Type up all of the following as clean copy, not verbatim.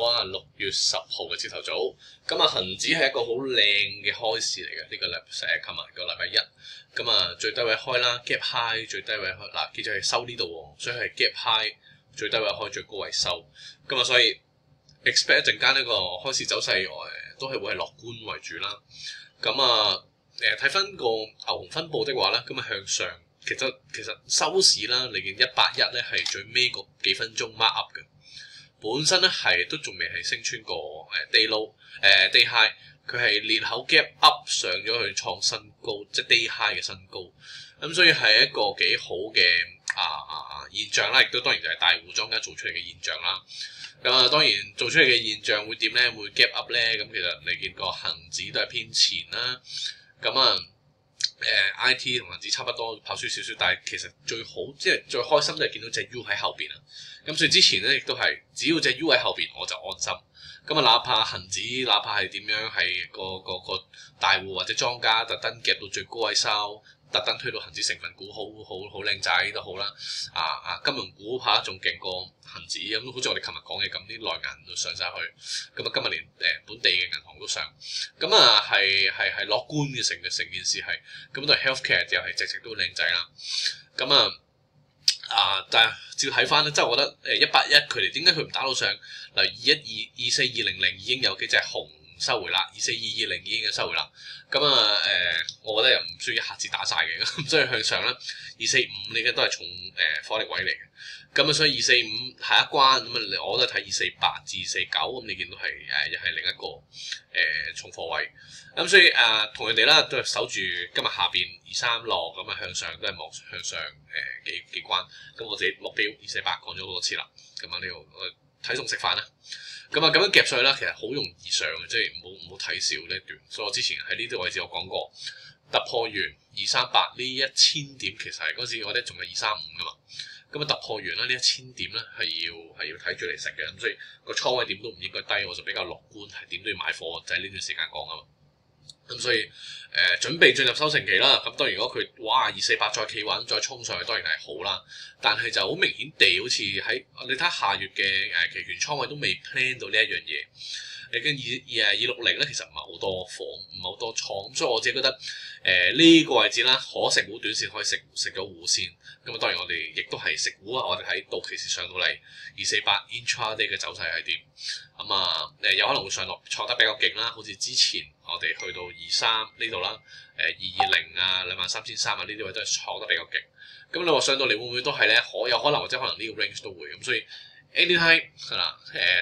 啊，6月10號嘅朝頭早，咁啊恒指係一個好靚嘅開市嚟嘅，呢個琴日個禮拜一，咁啊最低位開啦 ，gap high 最低位開，嗱記住係收呢度喎，所以係 gap high 最低位開最高位收，咁啊所以 expect 一陣間呢個開市走勢都係會係樂觀為主啦，咁啊睇翻個牛熊分佈的話咧，咁啊向上。其實收市啦，你見181咧係最尾嗰幾分鐘 mark up 嘅，本身咧係都仲未係升穿過day low day high， 佢係裂口 gap up 上咗去創新高，即係 day high 嘅新高，咁所以係一個幾好嘅現象啦，亦都當然就係大戶莊家做出嚟嘅現象啦。咁啊當然做出嚟嘅現象會點咧？會 gap up 咧？咁其實你見個恆指都係偏前啦，咁啊。IT 同恒指差不多跑輸少少，但係其實最好即係最開心就係見到隻 U 喺後邊啊！咁所以之前咧亦都係，只要隻 U 喺後邊我就安心。咁啊，哪怕恒指，哪怕係點樣係個大戶或者莊家特登夾到最高位收，特登推到恒指成分股好靚仔都好啦。金融股嚇仲勁過恒指咁，好似我哋琴日講嘅咁，啲內銀都上晒去。咁啊，今日連本地嘅銀行都上。咁啊係樂觀嘅成件事係。咁對 healthcare 又係隻都靚仔啦。咁但係照睇翻咧，即係我覺得181佢哋點解佢唔打到上？例如24220已經有幾隻紅收回啦，24220已經有收回啦。咁我覺得又唔需要一下子打晒嘅，咁所以向上咧245你嘅都係重火力位嚟嘅。咁所以245下一關咁我都係睇248至249，咁你見到係又係另一個重貨位。咁所以同人哋啦都係守住今日下邊236咁向上都係望向上幾關。咁我自己目標248講咗好多次啦。咁呢度睇餸食飯啦。咁樣夾上去啦，其實好容易上嘅，即係唔好睇少呢一段。所以我之前喺呢啲位置我講過，突破完238呢1000點，其實係嗰時我覺得仲有235噶嘛。咁突破完啦，呢1000點咧係要睇住嚟食嘅。咁所以個倉位點都唔應該低，我就比較樂觀，係點都要買貨，就係呢段時間講啊嘛。咁所以準備進入收成期啦。咁當然如果佢248再企穩再衝上去，當然係好啦。但係就好明顯地，好似喺你睇下月嘅期權倉位都未 plan 到呢一樣嘢。你跟260咧，其實唔係好多貨，唔係好多倉，咁所以我自己覺得呢個位置啦，可食糊短線可以食咗糊先。咁當然我哋亦都係食糊啊！我哋喺到期時上到嚟248 intraday 嘅走勢係點？有可能會上落挫得比較勁啦，好似之前我哋去到23呢度啦，220 23300呢啲位都係挫得比較勁。咁你話上到嚟會唔會都係咧？有可能或者可能呢個 range 都會咁，所以 anytime 係啦，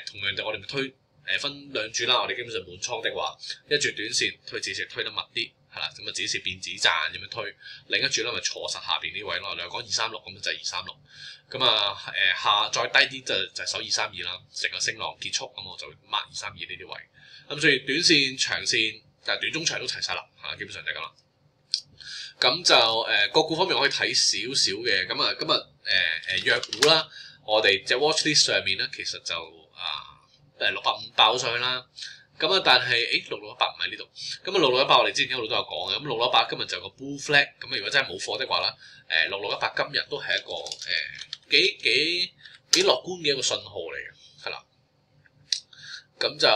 同樣地我哋咪推分兩注啦。我哋基本上滿倉的話，一注短線推止蝕推得密啲係啦，咁止蝕變止賺咁樣推。另一注咧咪坐實下邊呢位咯。你講236咁就係236。咁下再低啲就守232啦。成個升浪結束咁我就 mark 232呢啲位。咁所以短線長線但係短中長都齊晒啦，基本上就係咁啦。咁就個股方面我可以睇少少嘅。咁今日藥股啦，我哋隻 watch list 上面咧其實就650爆上去啦。但係6618唔喺呢度。6618我哋之前一路都有講嘅。6618今日就有個 bull flag。如果真係冇貨的話啦，6618今日都係一個幾樂觀嘅一個信號嚟嘅，係啦。咁就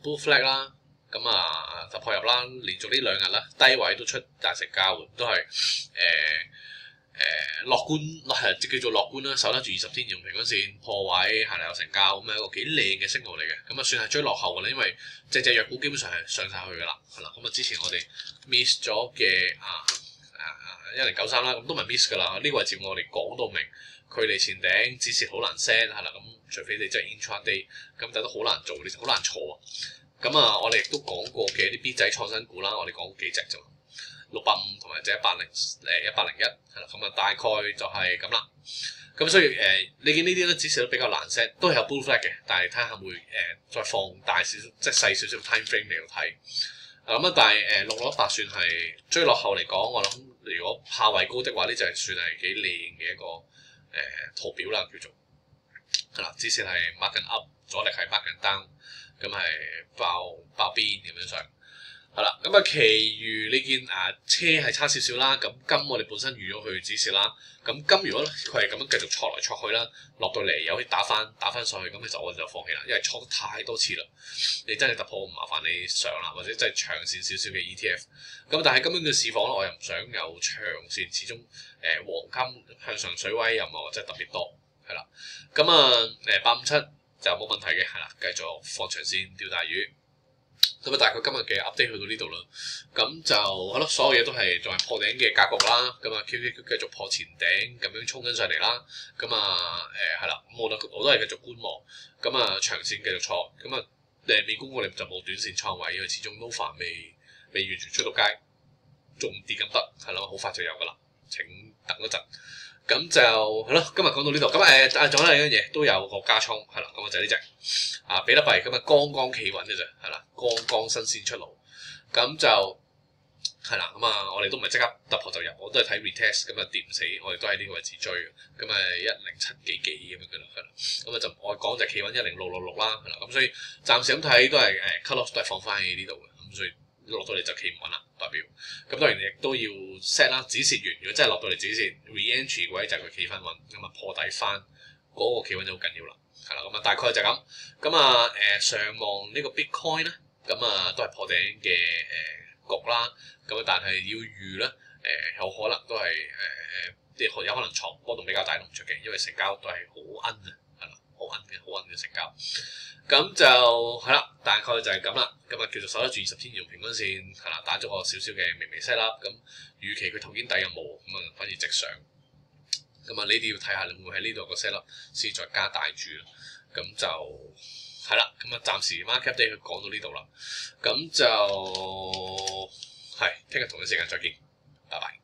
bull flag 啦。突破入啦，連續呢2日啦，低位都出大成交，都係樂觀，叫做樂觀啦，守得住20天移動平均線破位，係啦有成交，咁係一個幾靚嘅 signal 嚟嘅。算係追落後嘅啦，因為隻藥股基本上係上晒去嘅啦，係啦。之前我哋 miss 咗嘅1093啦，咁都唔係 miss 嘅啦。呢個位置我哋講到明，距離前頂止蝕好難 set 係啦。除非你真係 intraday，咁但都好難做，你好難坐。我哋亦都講過嘅啲 B 仔創新股啦，我哋講過幾隻啫嘛，650同埋隻101係啦。大概就係咁啦。所以你見呢啲咧指示都比較難 set，都係有 bull flag 嘅，但係睇下會再放大少少，即係細少少 time frame 嚟到睇。但係6618算係追落後嚟講，我諗如果下位高的話，呢就係算係幾靚嘅一個圖表啦，叫做係啦。指示係 mark 緊 up， 阻力係 mark 緊 down。咁係爆邊咁樣上。係啦，咁啊，其餘你見車係差少少啦，咁金我哋本身預咗佢止蝕啦，咁金如果佢係咁樣繼續挫來挫去啦，落到嚟又可以打翻上去，咁其實我就放棄啦，因為挫得太多次啦，你真係突破唔麻煩你上啦，或者真係長線少少嘅 ETF，咁但係咁樣嘅市況咧，我又唔想有長線，始終黃金向上水位又唔係話真係特別多，係啦，咁857就冇問題嘅，係啦，繼續放長線釣大魚。咁啊，大概今日嘅 update 去到呢度啦，咁就係咯，所有嘢都係仲係破頂嘅格局啦，咁啊 QQQ 繼續破前頂咁樣衝緊上嚟啦，咁係啦，咁我都係繼續觀望，咁長線繼續坐，咁美股我哋就冇短線倉位，因為始終 Nova 未完全出到街，仲跌咁得，係咯，好快就有噶啦，請等一陣。咁就係咯，今日講到呢度。咁仲有另一樣嘢都有個加倉，係啦。咁就係呢隻比特幣，咁剛剛企穩嘅啫，係啦，剛剛新鮮出爐。咁就係啦，我哋都唔係即刻突破就入，我都係睇 retest，咁跌唔死，我哋都喺呢個位置追嘅。咁107幾咁樣嘅啦，係啦。咁就我講就企穩10666啦，係啦。咁所以暫時咁睇都係cut loss 都係放翻喺呢度嘅，咁所以。落到嚟就企唔穩啦，代表咁當然亦都要 set 啦，止蝕完，如果真係落到嚟止蝕 re-entry 位就係佢企翻穩，咁破底翻嗰個企穩就好緊要啦，係啦，咁大概就咁，咁上望呢個 Bitcoin 咧，咁都係破頂嘅局啦，咁但係要預咧有可能都係有可能藏波動比較大都唔出奇，因為成交都係好奀嘅，係啦，好奀嘅成交。咁就係啦，大概就係咁啦。咁叫做守得住20天移動平均線，係啦，打咗個少少嘅微 set 啦。咁預期佢頭肩底有冇，咁反而直上。咁你哋要睇下你會唔會喺呢度個 set 啦，先再加大注啦。咁就係啦。咁暫時 market day 佢講到呢度啦。咁就係聽日同一時間再見，拜拜。